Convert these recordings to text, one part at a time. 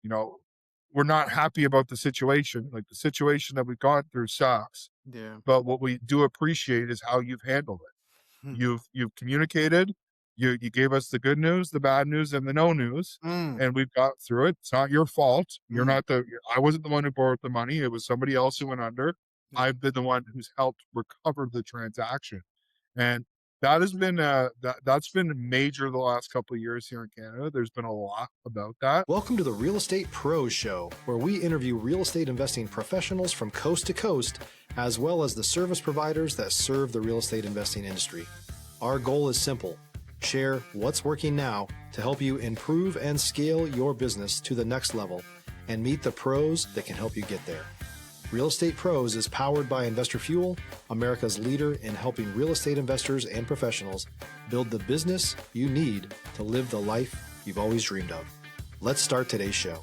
you know, we're not happy about the situation. Like the situation that we've gone through sucks, Yeah. but what we do appreciate is how you've handled it. Hmm. You've communicated, you gave us the good news, the bad news, and the no news, Mm, and we've got through it. It's not your fault. You're mm, not I wasn't the one who borrowed the money. It was somebody else who went under. yeah. I've been the one who's helped recover the transaction. And that's been major the last couple of years here in Canada. There's been a lot about that. Welcome to the Real Estate Pros Show, where we interview real estate investing professionals from coast to coast, as well as the service providers that serve the real estate investing industry. Our goal is simple: share what's working now to help you improve and scale your business to the next level and meet the pros that can help you get there. Real Estate Pros is powered by Investor Fuel, America's leader in helping real estate investors and professionals build the business you need to live the life you've always dreamed of. Let's start today's show.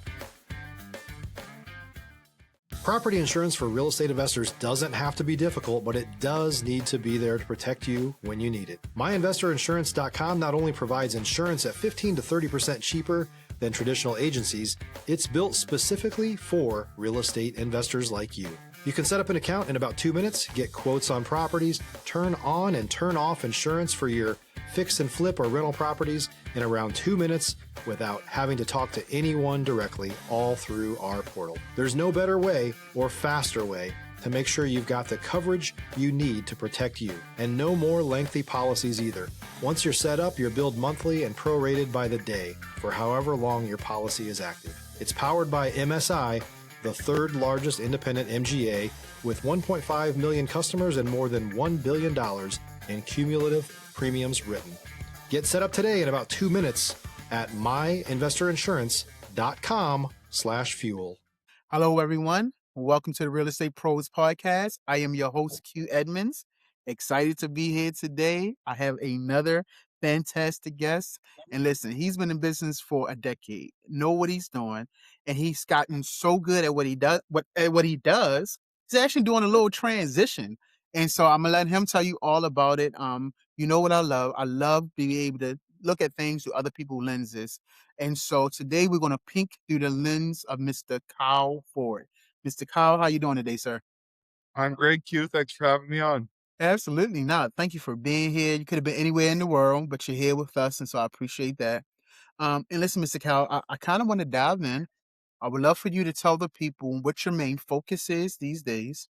Property insurance for real estate investors doesn't have to be difficult, but it does need to be there to protect you when you need it. MyInvestorInsurance.com not only provides insurance at 15 to 30% cheaper than traditional agencies, it's built specifically for real estate investors like you. You can set up an account in about 2 minutes, get quotes on properties, turn on and turn off insurance for your fix and flip or rental properties in around 2 minutes without having to talk to anyone directly, all through our portal. There's no better way or faster way to make sure you've got the coverage you need to protect you, and no more lengthy policies either. Once you're set up, you're billed monthly and prorated by the day for however long your policy is active. It's powered by MSI, the third largest independent MGA, with 1.5 million customers and more than $1 billion in cumulative premiums written. Get set up today in about 2 minutes at myinvestorinsurance.com/fuel. Hello, everyone. Welcome to the Real Estate Pros Podcast. I am your host, Q Edmonds. Excited to be here today. I have another fantastic guest. And listen, he's been in business for a decade, know what he's doing, and he's gotten so good at what he does. What he does, he's actually doing a little transition. And so I'm gonna let him tell you all about it. You know what I love? I love being able to look at things through other people's lenses. And so today we're going to peek through the lens of Mr. Kyle Ford. Mr. Kyle, how you doing today, sir? I'm Greg Q. Thanks for having me on. Absolutely not. Thank you for being here. You could have been anywhere in the world, but you're here with us, and so I appreciate that. And listen, Mr. Kyle, I kind of want to dive in. I would love for you to tell the people what your main focus is these days.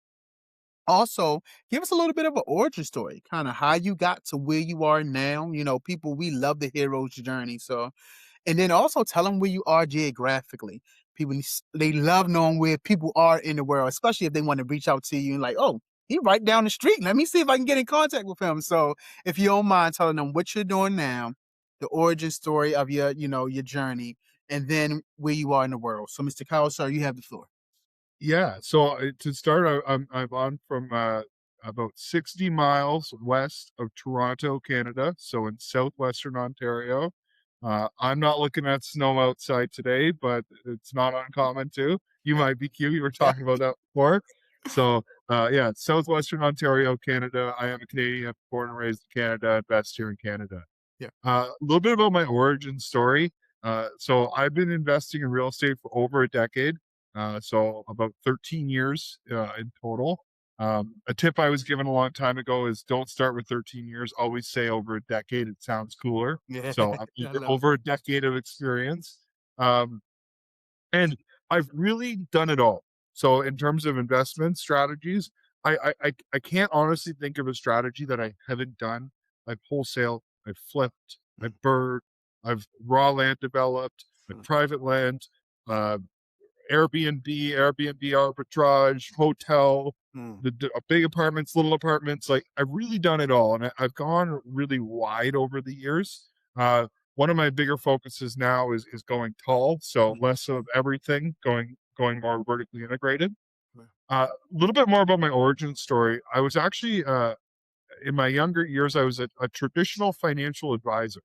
Also, give us a little bit of an origin story, kind of how you got to where you are now. You know, people, we love the hero's journey. So and then also tell them where you are geographically. People, they love knowing where people are in the world, especially if they want to reach out to you and like, oh, he right down the street. Let me see if I can get in contact with him. So if you don't mind telling them what you're doing now, the origin story of your, your journey, and then where you are in the world. So Mr. Kyle, sir, you have the floor. Yeah. So to start, I'm on from about 60 miles west of Toronto, Canada. So in southwestern Ontario. I'm not looking at snow outside today, but it's not uncommon too. You might be cute. You were talking about that before. So yeah, southwestern Ontario, Canada. I am a Canadian, born and raised in Canada, invest here in Canada. Yeah. A little bit about my origin story. So I've been investing in real estate for over a decade. So about 13 years in total. A tip I was given a long time ago is don't start with 13 years. Always say over a decade. It sounds cooler. Yeah. So I'm I love it. over a decade of experience. Um, and I've really done it all. So in terms of investment strategies, I can't honestly think of a strategy that I haven't done. I've wholesale, I've flipped, Mm, I've bird, I've raw land developed, I've mm, private land, uh, Airbnb arbitrage, hotel, mm. big apartments, little apartments. Like I've really done it all, and I've gone really wide over the years. One of my bigger focuses now is going tall, so Mm. less of everything, going more vertically integrated. Yeah. A little bit more about my origin story. I was actually in my younger years, I was a traditional financial advisor.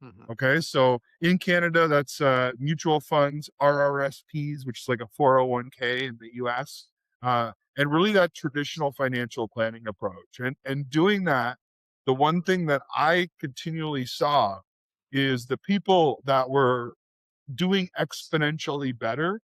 Mhm. Okay, so in Canada, that's mutual funds, RRSPs, which is like a 401k in the US, and really that traditional financial planning approach. And doing that, the one thing that I continually saw is the people that were doing exponentially better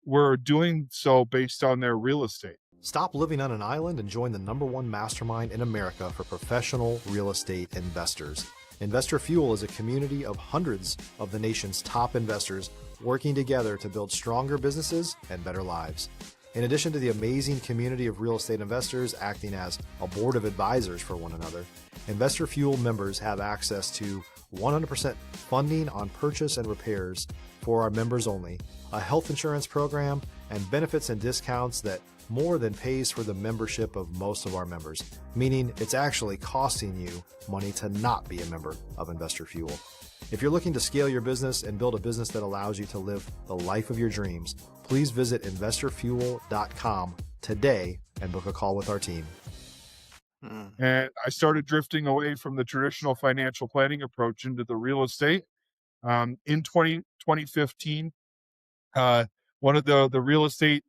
were doing so based on their real estate. Stop living on an island and join the #1 mastermind in America for professional real estate investors. Investor Fuel is a community of hundreds of the nation's top investors working together to build stronger businesses and better lives. In addition to the amazing community of real estate investors acting as a board of advisors for one another, Investor Fuel members have access to 100% funding on purchase and repairs for our members only, a health insurance program, and benefits and discounts that more than pays for the membership of most of our members, meaning it's actually costing you money to not be a member of Investor Fuel. If you're looking to scale your business and build a business that allows you to live the life of your dreams, please visit investorfuel.com today and book a call with our team. And I started drifting away from the traditional financial planning approach into the real estate. In 2015, one of the real estate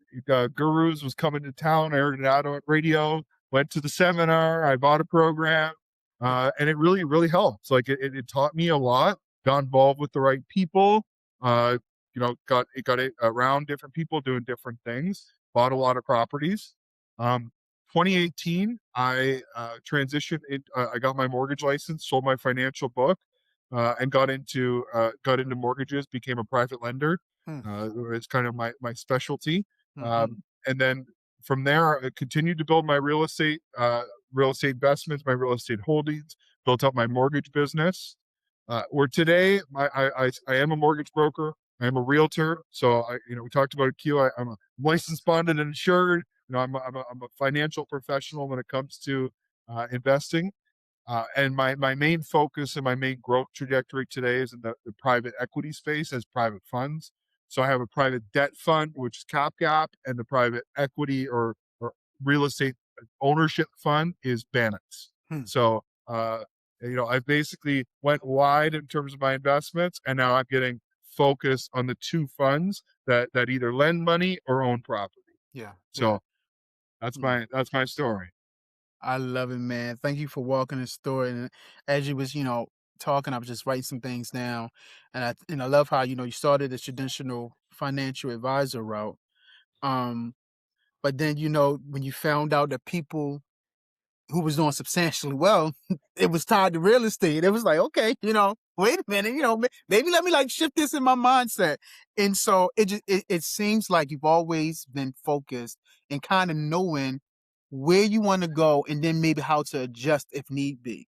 gurus was coming to town. I heard it out on radio, went to the seminar. I bought a program, and it really, really helped. Like it taught me a lot. Got involved with the right people. Got it around different people doing different things. Bought a lot of properties. 2018, I transitioned. I got my mortgage license, sold my financial book, and got into mortgages. Became a private lender. It's kind of my specialty. And then from there, I continued to build my real estate investments, my real estate holdings. Built up my mortgage business. Where today, I am a mortgage broker. I am a realtor. So we talked about Q. I'm a licensed, bonded, and insured. I'm a financial professional when it comes to investing. And my main focus and my main growth trajectory today is in the private equity space as private funds. So I have a private debt fund, which is CapGap, and the private equity or real estate ownership fund is Bannets. So, I basically went wide in terms of my investments, and now I'm getting focused on the two funds that either lend money or own property. Yeah. So that's my story. I love it, man. Thank you for walking the story. And as you was, talking, I was just writing some things down. And I love how, you started the traditional financial advisor route. But then, when you found out that people who was doing substantially well, it was tied to real estate. It was like, okay, wait a minute, maybe let me like shift this in my mindset. And so it seems like you've always been focused and kind of knowing where you want to go and then maybe how to adjust if need be.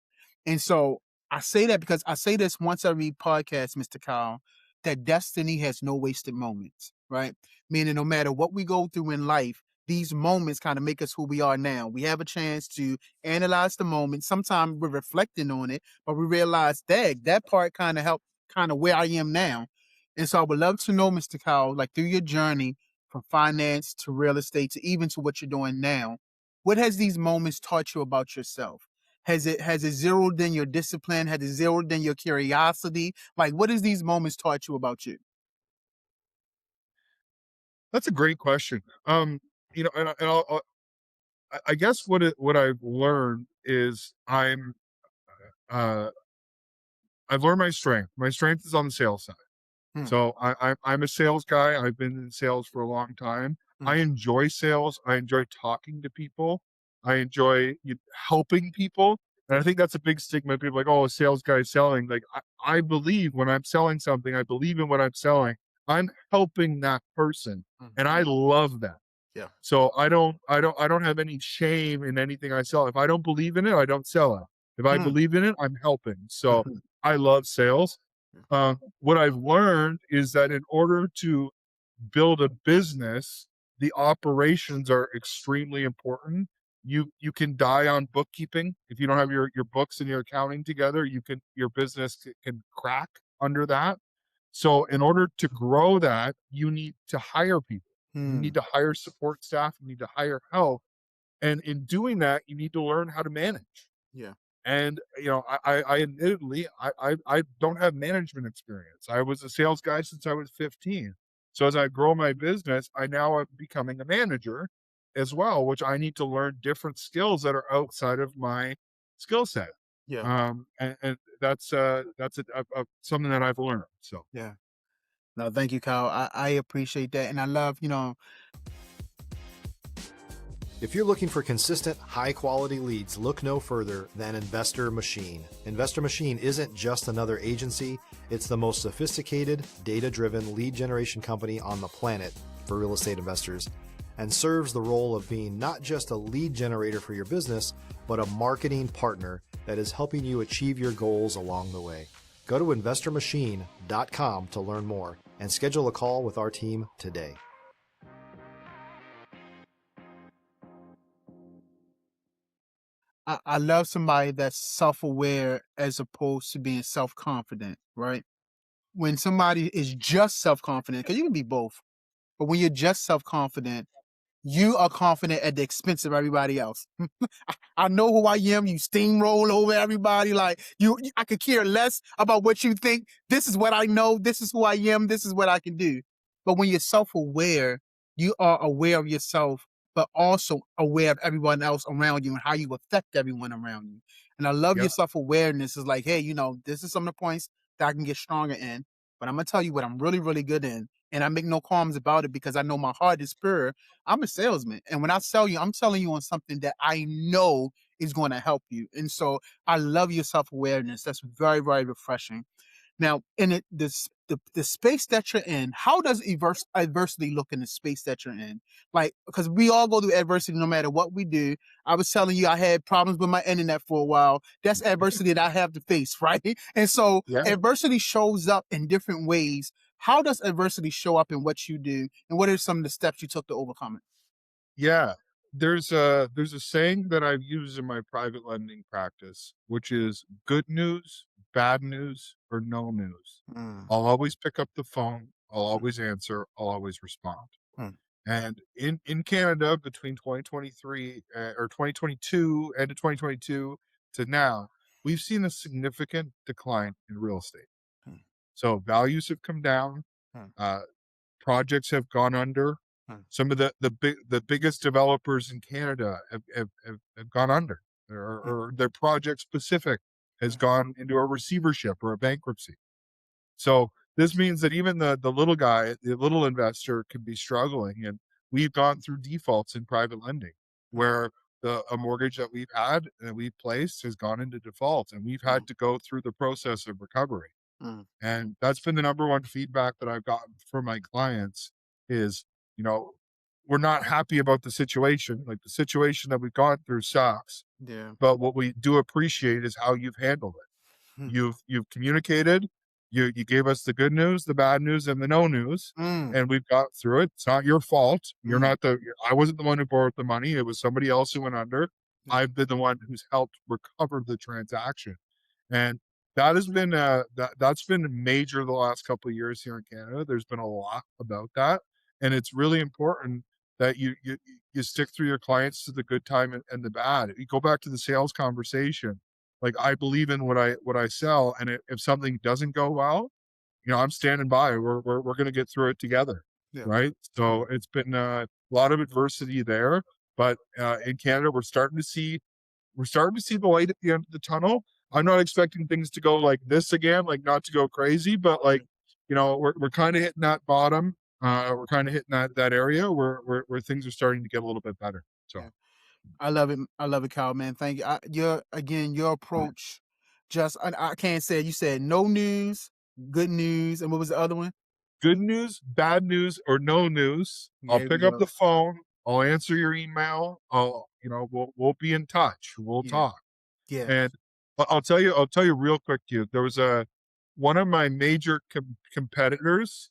And so I say that because I say this once every podcast, Mr. Kyle, that destiny has no wasted moments, right? Meaning no matter what we go through in life, these moments kind of make us who we are now. We have a chance to analyze the moment. Sometimes we're reflecting on it, but we realize that part kind of helped kind of where I am now. And so I would love to know, Mr. Kyle, like through your journey from finance to real estate to even to what you're doing now, what has these moments taught you about yourself? Has it zeroed in your discipline? Has it zeroed in your curiosity? Like, what has these moments taught you about you? That's a great question. I guess what I've learned is I've learned my strength. My strength is on the sales side. So I'm a sales guy. I've been in sales for a long time. I enjoy sales. I enjoy talking to people. I enjoy helping people. And I think that's a big stigma. People are like, oh, a sales guy selling. Like I believe when I'm selling something, I believe in what I'm selling. I'm helping that person. And I love that. Yeah. So I don't have any shame in anything I sell. If I don't believe in it, I don't sell it. If I believe in it, I'm helping. So I love sales. What I've learned is that in order to build a business, the operations are extremely important. You can die on bookkeeping. If you don't have your books and your accounting together, your business can crack under that. So in order to grow that, you need to hire people. You need to hire support staff. You need to hire help. And in doing that, you need to learn how to manage. Yeah. And, I admittedly, I don't have management experience. I was a sales guy since I was 15. So as I grow my business, I now am becoming a manager as well, which I need to learn different skills that are outside of my skill set. Yeah. And that's something that I've learned. So, Yeah. No, thank you, Kyle. I appreciate that. And I love, If you're looking for consistent, high-quality leads, look no further than Investor Machine. Investor Machine isn't just another agency, it's the most sophisticated, data-driven lead generation company on the planet for real estate investors, and serves the role of being not just a lead generator for your business, but a marketing partner that is helping you achieve your goals along the way. Go to investormachine.com to learn more and schedule a call with our team today. I love somebody that's self-aware as opposed to being self-confident, right? When somebody is just self-confident, because you can be both, but when you're just self-confident, you are confident at the expense of everybody else. I know who I am. You steamroll over everybody. Like I could care less about what you think. This is what I know. This is who I am. This is what I can do. But when you're self-aware, you are aware of yourself, but also aware of everyone else around you and how you affect everyone around you. And I love Yeah. your self-awareness. Is like, hey, this is some of the points that I can get stronger in. But I'm gonna tell you what I'm really, really good in. And I make no qualms about it because I know my heart is pure. I'm a salesman. And when I sell you, I'm selling you on something that I know is going to help you. And so I love your self-awareness. That's very, very refreshing. Now, in the space that you're in, how does adversity look in the space that you're in? Like, because we all go through adversity no matter what we do. I was telling you I had problems with my internet for a while. That's adversity that I have to face, right? And so Yeah. adversity shows up in different ways. How does adversity show up in what you do? And what are some of the steps you took to overcome it? Yeah. There's a saying that I've used in my private lending practice, which is good news, bad news, or no news. Mm, I'll always pick up the phone. I'll mm, always answer. I'll always respond. mm, And in Canada, between 2023 or 2022, end of 2022 to now, we've seen a significant decline in real estate. mm, So values have come down. mm, Uh, Projects have gone under. mm, Some of the biggest developers in Canada have gone under, mm, or their project specific has mm, gone into a receivership or a bankruptcy. So this means that even the little guy, the little investor, can be struggling. And we've gone through defaults in private lending where a mortgage that we've had and we've placed has gone into default, and we've mm, had to go through the process of recovery. mm, And that's been the number one feedback that I've gotten from my clients is, you know, we're not happy about the situation. Like, the situation that we've gone through sucks, yeah. but what we do appreciate is how you've handled it. Mm, You've communicated, you gave us the good news, the bad news, and the no news, mm, and we've got through it. It's not your fault. mm, I wasn't the one who borrowed the money. It was somebody else who went under. yeah. I've been the one who's helped recover the transaction. And that has been that's been major the last couple of years here in Canada. There's been a lot about that. And it's really important that you stick through your clients to the good time and the bad. You go back to the sales conversation. Like, I believe in what I sell, and if something doesn't go well, I'm standing by. We're going to get through it together, Yeah. right? So it's been a lot of adversity there, but in Canada, we're starting to see the light at the end of the tunnel. I'm not expecting things to go like this again, like not to go crazy, but like, we're kind of hitting that bottom. We're kind of hitting that area where things are starting to get a little bit better. So. Yeah. I love it. I love it, Kyle, man. Thank you. Your approach, I can't say it. You said no news, good news, and what was the other one? Good news, bad news, or no news. I'll There we pick up go. the phone. I'll answer your email. We'll be in touch. We'll Yeah. talk. Yeah. And I'll tell you real quick, Q. There was one of my major competitors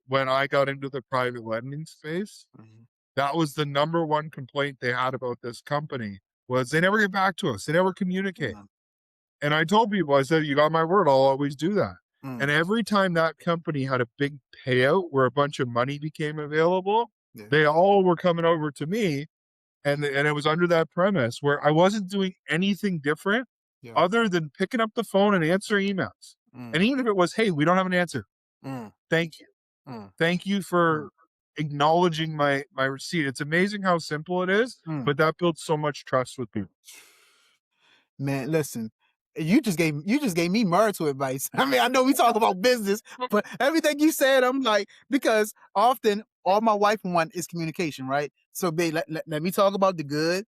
when I got into the private lending space. Mhm. That was the number one complaint they had about this company, was they never get back to us. They never communicate. Mm, And I told people, I said, you got my word, I'll always do that. mm, And every time that company had a big payout where a bunch of money became available, yeah. they all were coming over to me. And it was under that premise where I wasn't doing anything different Yeah. other than picking up the phone and answering emails. And Mm, even if it was, hey, we don't have an answer, mm, thank you. mm, Thank you mm, for acknowledging my receipt. It's amazing how simple it is, mm. but that builds so much trust with people. Man, listen. you just gave me marital advice. I mean, I know we talk about business, but everything you said, I'm like, because often all my wife want is communication, right? So babe, let me talk about the good.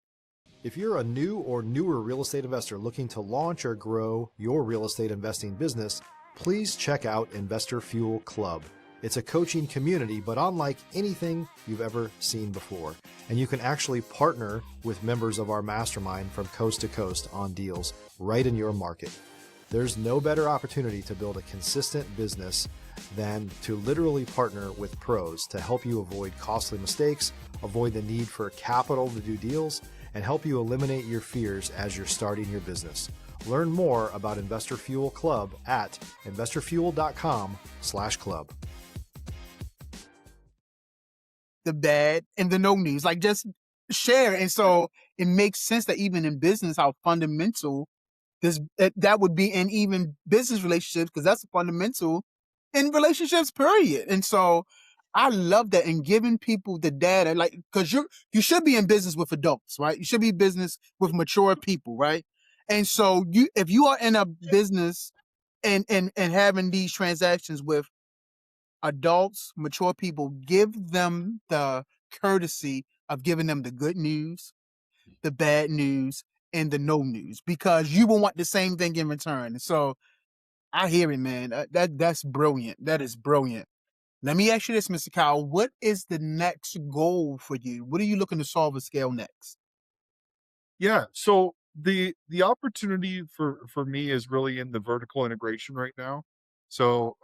If you're a new or newer real estate investor looking to launch or grow your real estate investing business, please check out Investor Fuel Club. It's a coaching community, but unlike anything you've ever seen before. And you can actually partner with members of our mastermind from coast to coast on deals right in your market. There's no better opportunity to build a consistent business than to literally partner with pros to help you avoid costly mistakes, avoid the need for capital to do deals, and help you eliminate your fears as you're starting your business. Learn more about Investor Fuel Club at investorfuel.com/club. The bad and the no news, like just share. And so it makes sense that even in business, how fundamental that would be in even business relationships, because that's fundamental in relationships, period. And so I love that, and giving people the data, like, because you should be in business with adults, right? You should be in business with mature people, right? And so if you are in a business and having these transactions with adults, mature people, give them the courtesy of giving them the good news, the bad news, and the no news, because you will want the same thing in return. So I hear it, man. That's brilliant. That is brilliant. Let me ask you this, Mr. Kyle. What is the next goal for you? What are you looking to solve or scale next? Yeah. So the opportunity for me is really in the vertical integration right now. So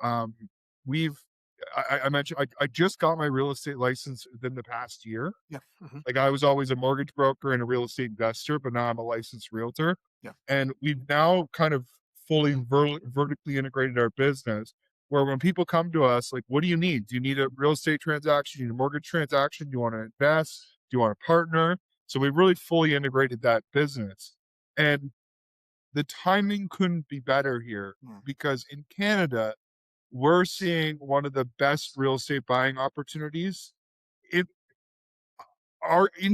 we've I mentioned I just got my real estate license within the past year. Yeah. Mm-hmm. Like, I was always a mortgage broker and a real estate investor, but now I'm a licensed realtor. Yeah. And we've now kind of fully vertically integrated our business, where when people come to us, like, what do you need? Do you need a real estate transaction? Do you need a mortgage transaction? Do you want to invest? Do you want to partner? So we really fully integrated that business. And the timing couldn't be better here, because in Canada, we're seeing one of the best real estate buying opportunities. In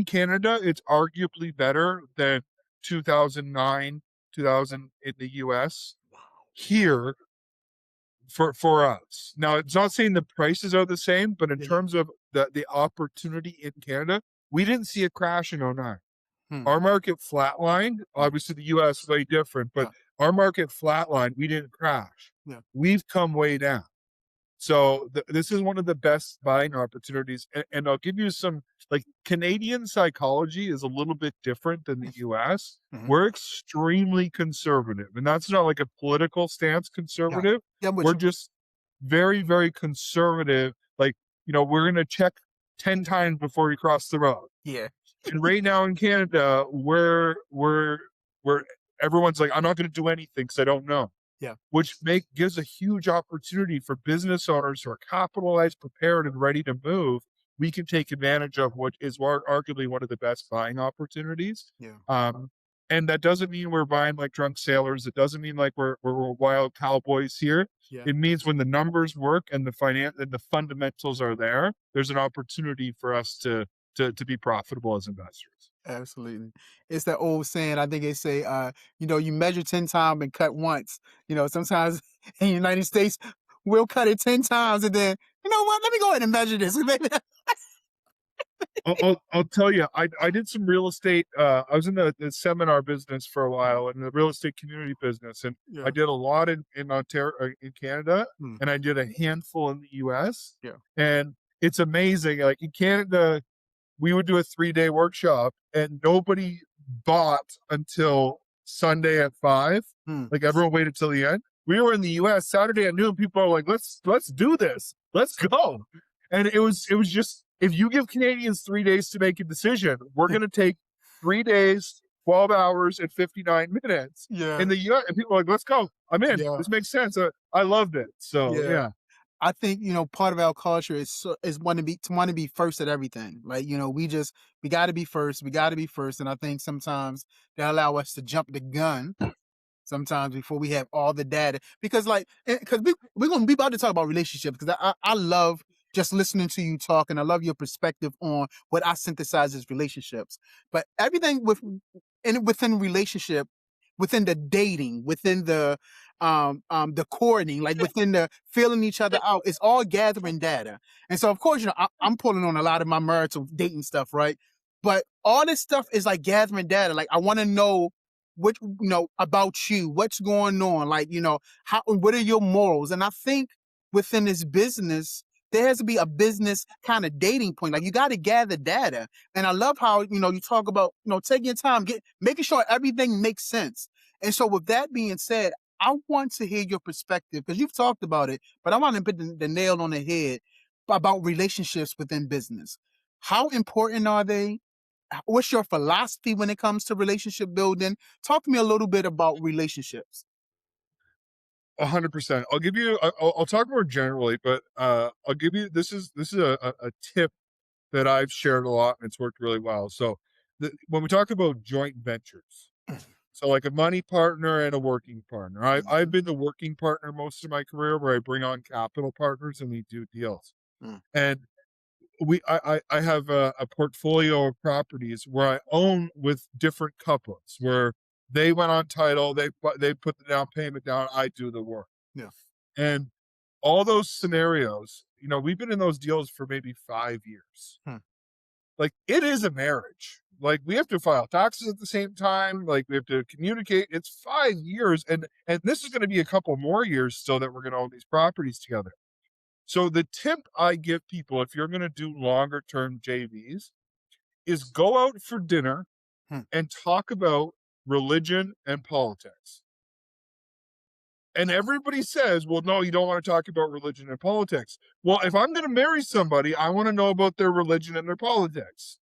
Canada, it's arguably better than 2009, 2000 in the US. Here, for us. Now, it's not saying the prices are the same, but in terms of the opportunity in Canada, we didn't see a crash in '09. Our market flatlined. Obviously, the US is way different, but our market flatlined. We didn't crash. Yeah. We've come way down. So this is one of the best buying opportunities. And I'll give you some, like, Canadian psychology is a little bit different than the US. Mm-hmm. We're extremely conservative, and that's not like a political stance conservative. Yeah, we're just very, very conservative. Like, we're going to check 10 times before we cross the road. Yeah. And right now in Canada, we're everyone's like, I'm not going to do anything because I don't know. Yeah. Which gives a huge opportunity for business owners who are capitalized, prepared, and ready to move. We can take advantage of what is arguably one of the best buying opportunities. Yeah. And that doesn't mean we're buying like drunk sailors. It doesn't mean like we're wild cowboys here. Yeah. It means when the numbers work and the fundamentals are there, there's an opportunity for us to be profitable as investors. Absolutely. It's that old saying, I think they say, you measure 10 times and cut once. Sometimes in the United States, we'll cut it 10 times and then, you know what, let me go ahead and measure this. I'll tell you, I did some real estate. I was in the seminar business for a while, and the real estate community business. And I did a lot in Ontario, in Canada, and I did a handful in the US. Yeah. And it's amazing. Like, in Canada, we would do a 3-day workshop and nobody bought until Sunday at 5. Like, everyone waited till the end. We were in the US Saturday at noon. People are like, let's do this. Let's go. And it was just, if you give Canadians 3 days to make a decision, we're going to take 3 days, 12 hours and 59 minutes. Yeah. In the US, and people are like, let's go. I'm in. Yeah. This makes sense. I loved it. So yeah. I think, part of our culture is want to be first at everything. Like, we got to be first. We got to be first. And I think sometimes they allow us to jump the gun sometimes before we have all the data. Because we're going to be about to talk about relationships, because I love just listening to you talk, and I love your perspective on what I synthesize as relationships. But everything within relationship, within the dating, within the courting, like within the feeling each other out. It's all gathering data. And so, of course, I'm pulling on a lot of my marital dating stuff, right? But all this stuff is like gathering data. Like I want to know about you, what's going on, like, what are your morals? And I think within this business, there has to be a business kind of dating point. Like you got to gather data. And I love how, you talk about, taking your time, making sure everything makes sense. And so with that being said, I want to hear your perspective because you've talked about it, but I want to put the nail on the head about relationships within business. How important are they? What's your philosophy when it comes to relationship building? Talk to me a little bit about relationships. 100%. I'll give you. I'll talk more generally, but I'll give you. This is a tip that I've shared a lot, and it's worked really well. So, when we talk about joint ventures, so like a money partner and a working partner, I've been the working partner most of my career, where I bring on capital partners and we do deals. Mm. And I have a portfolio of properties where I own with different couples, where they went on title, they put the down payment down, I do the work. Yeah. And all those scenarios, we've been in those deals for maybe 5 years. Like it is a marriage. Like we have to file taxes at the same time. Like we have to communicate. It's 5 years. And this is going to be a couple more years still that we're going to own these properties together. So the tip I give people, if you're going to do longer term JVs, is go out for dinner and talk about religion and politics. And everybody says, well, no, you don't want to talk about religion and politics. Well, if I'm going to marry somebody, I want to know about their religion and their politics.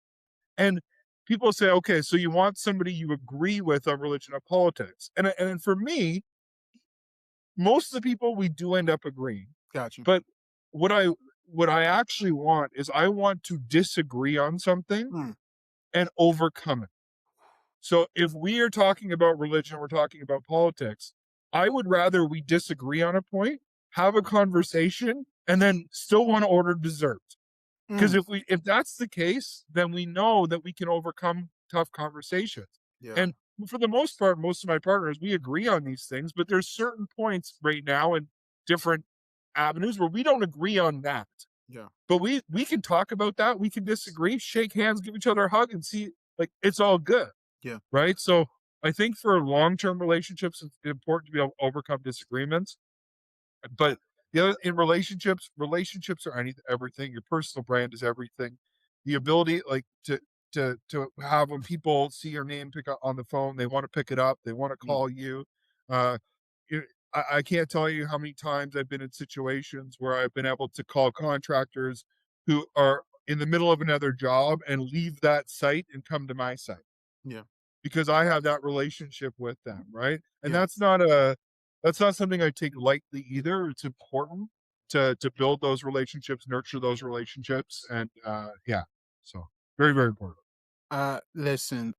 And people say, okay, so you want somebody you agree with on religion and politics. And for me, most of the people, we do end up agreeing. Gotcha. But what I actually want is I want to disagree on something and overcome it. So if we are talking about religion, we're talking about politics, I would rather we disagree on a point, have a conversation, and then still want to order dessert. Because if that's the case, then we know that we can overcome tough conversations. Yeah. And for the most part, most of my partners, we agree on these things, but there's certain points right now in different avenues where we don't agree on that. Yeah. But we can talk about that. We can disagree, shake hands, give each other a hug, and see, like, it's all good. Yeah. Right. So I think for long-term relationships, it's important to be able to overcome disagreements. But the other in relationships are everything. Your personal brand is everything. The ability, like, to have when people see your name pick up on the phone, they want to pick it up, they want to call you. Uh, I can't tell you how many times I've been in situations where I've been able to call contractors who are in the middle of another job and leave that site and come to my site. Yeah. Because I have that relationship with them, right? And Yeah. that's not something I take lightly either. It's important to build those relationships, nurture those relationships, and so very, very important. Listen,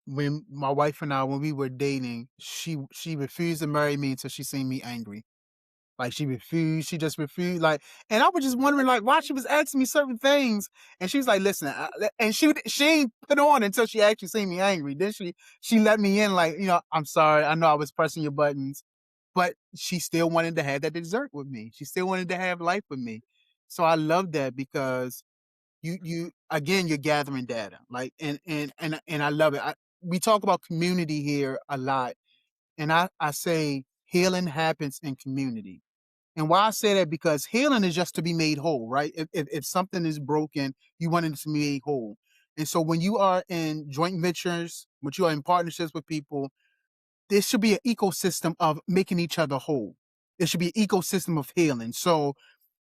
when my wife and I, when we were dating, she refused to marry me until she seen me angry. Like she refused, she just refused. Like, and I was just wondering, like, why she was asking me certain things. And she was like, "Listen," and she ain't put on until she actually seen me angry. Then she let me in, like, "I'm sorry, I know I was pressing your buttons," but she still wanted to have that dessert with me. She still wanted to have life with me. So I love that because you again, you're gathering data, like, and I love it. We talk about community here a lot, and I say healing happens in community. And why I say that, because healing is just to be made whole, right? If something is broken, you want it to be made whole. And so when you are in joint ventures, when you are in partnerships with people, there should be an ecosystem of making each other whole. There should be an ecosystem of healing. So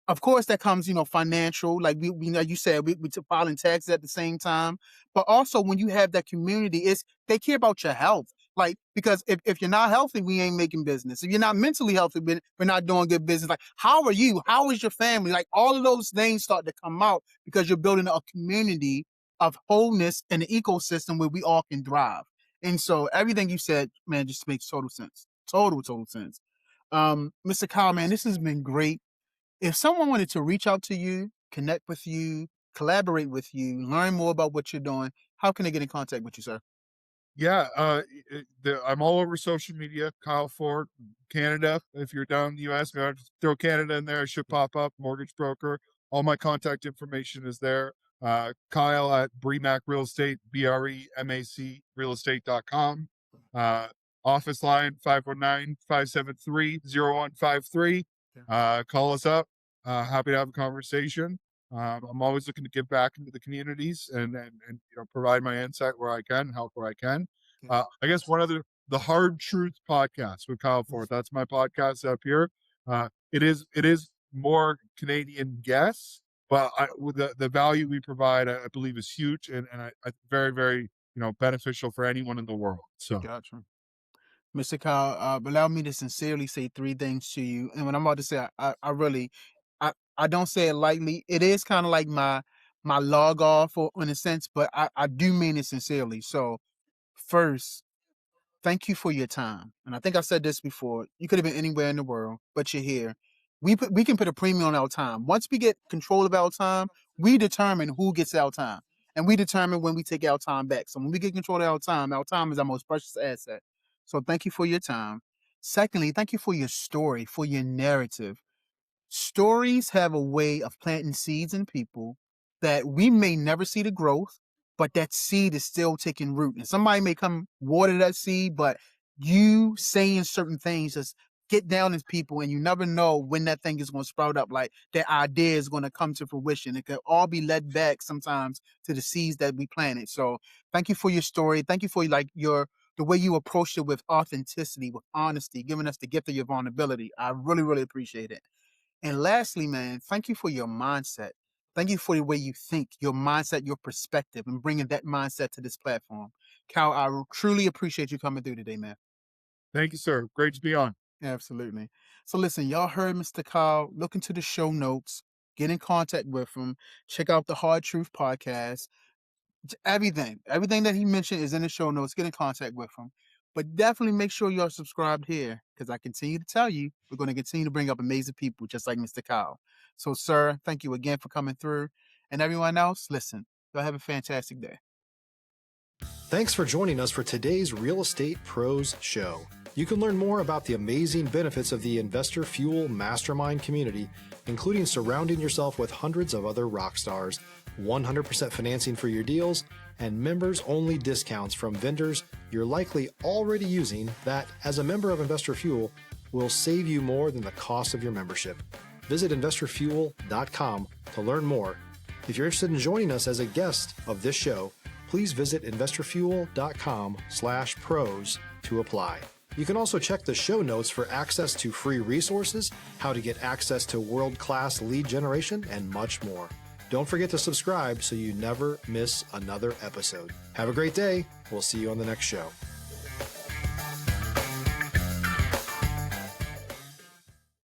of course, that comes, financial, like we like you said, we filing taxes at the same time. But also when you have that community, they care about your health. Like, because if you're not healthy, we ain't making business. If you're not mentally healthy, we're not doing good business. Like, how are you? How is your family? Like, all of those things start to come out because you're building a community of wholeness and an ecosystem where we all can thrive. And so everything you said, man, just makes total sense. Total sense. Mr. Kyle, man, this has been great. If someone wanted to reach out to you, connect with you, collaborate with you, learn more about what you're doing, how can they get in contact with you, sir? Yeah, I'm all over social media. Kyle Ford, Canada. If you're down in the US, just throw Canada in there. It should pop up. Mortgage broker. All my contact information is there. Kyle at Bremac Real Estate, BREMAC realestate.com. Uh, Office line 519-573-0153. Call us up. Happy to have a conversation. I'm always looking to give back into the communities and provide my insight where I can, help where I can. I guess one other, the Hard Truth podcast with Kyle Ford. That's my podcast up here. It is more Canadian guests, but with the value we provide, I believe is huge and I very, very, beneficial for anyone in the world. So Gotcha. Mr. Kyle, allow me to sincerely say three things to you. And when I'm about to say, I really, I don't say it lightly. It is kind of like my log off, or in a sense, but I do mean it sincerely. So first, thank you for your time. And I think I said this before. You could have been anywhere in the world, but you're here. We can put a premium on our time. Once we get control of our time, we determine who gets our time. And we determine when we take our time back. So when we get control of our time is our most precious asset. So thank you for your time. Secondly, thank you for your story, for your narrative. Stories have a way of planting seeds in people that we may never see the growth, but that seed is still taking root. And somebody may come water that seed, but you saying certain things just get down in people, and you never know when that thing is going to sprout up. Like that idea is going to come to fruition. It could all be led back sometimes to the seeds that we planted. So thank you for your story. Thank you for the way you approached it with authenticity, with honesty, giving us the gift of your vulnerability. I really, really appreciate it. And lastly, man, thank you for your mindset. Thank you for the way you think, your mindset, your perspective, and bringing that mindset to this platform. Cal, I truly appreciate you coming through today, man. thank you, sir. Great to be on. Absolutely. So listen, y'all heard Mr. Kyle. Look into the show notes, get in contact with him, check out the Hard Truth podcast. Everything that he mentioned is in the show notes. Get in contact with him. But definitely make sure you're subscribed here, because I continue to tell you, we're going to continue to bring up amazing people just like Mr. Kyle. So, sir, thank you again for coming through. And everyone else, listen, y'all have a fantastic day. Thanks for joining us for today's Real Estate Pros Show. You can learn more about the amazing benefits of the Investor Fuel Mastermind community, including surrounding yourself with hundreds of other rock stars, 100% financing for your deals, and members-only discounts from vendors you're likely already using that, as a member of Investor Fuel, will save you more than the cost of your membership. Visit investorfuel.com to learn more. If you're interested in joining us as a guest of this show, please visit investorfuel.com/pros to apply. You can also check the show notes for access to free resources, how to get access to world-class lead generation, and much more. Don't forget to subscribe so you never miss another episode. Have a great day. We'll see you on the next show.